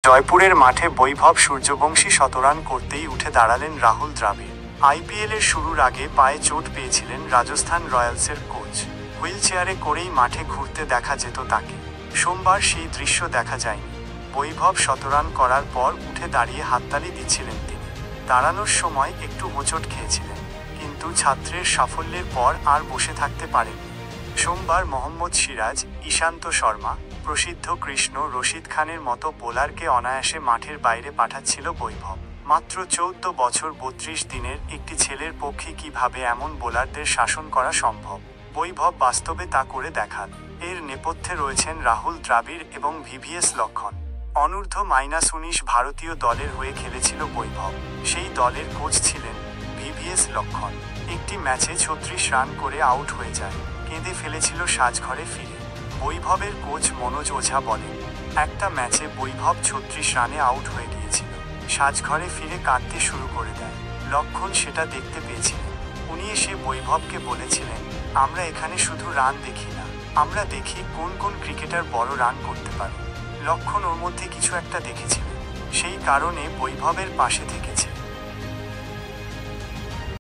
জয়পুরের মাঠে বৈভব সূর্যবংশী শতরান করতেই উঠে দাঁড়ালেন রাহুল দ্রাবিড়। আইপিএলের শুরুর আগে পায়ে চোট পেয়েছিলেন রাজস্থান রয়্যালসের কোচ। হুইলচেয়ারে করেই মাঠে ঘুরতে দেখা যেত তাকে। সোমবার সেই দৃশ্য দেখা যায়নি। বৈভব শতরান করার পর উঠে দাঁড়িয়ে হাততালি দিচ্ছিলেন তিনি। দাঁড়ানোর সময় একটু হোঁচট খেয়েছিলেন, কিন্তু ছাত্রের সাফল্যের পর আর বসে থাকতে পারেননি। সোমবার মোহাম্মদ সিরাজ, ঈশান্ত শর্মা, প্রসিদ্ধ কৃষ্ণ, রশিদ খানের মতো বোলারকে অনায়াসে মাঠের বাইরে পাঠাচ্ছিল বৈভব। মাত্র 14 বছর 32 দিনের একটি ছেলের পক্ষে কিভাবে এমন বোলারদের শাসন করা সম্ভব? বৈভব বাস্তবে তা করে দেখান। এর নেপথ্যে রয়েছেন রাহুল দ্রাবিড় এবং ভিভিএস লক্ষ্মণ। অনূর্ধ্ব-19 ভারতীয় দলের হয়ে খেলেছিল বৈভব। সেই দলের কোচ ছিলেন ভিভিএস লক্ষ্মণ। একটি ম্যাচে 36 রান করে আউট হয়ে যায়। কেঁদে ফেলেছিল সাজঘরে ফিরে। বৈভবের কোচ মনোজ ওঝা বলেন, একটা ম্যাচে বৈভব 36 রানে আউট হয়ে গিয়েছিল। সাজঘরে ফিরে কাঁদতে শুরু করে দেয়। লক্ষ্মণ সেটা দেখতে পেয়েছিলেন। উনি এসে বৈভবকে বলেছিলেন, আমরা এখানে শুধু রান দেখি না, আমরা দেখি কোন কোন ক্রিকেটার বড় রান করতে পারে। লক্ষ্মণ ওর মধ্যে কিছু একটা দেখেছিলেন, সেই কারণে বৈভবের পাশে থেকেছে।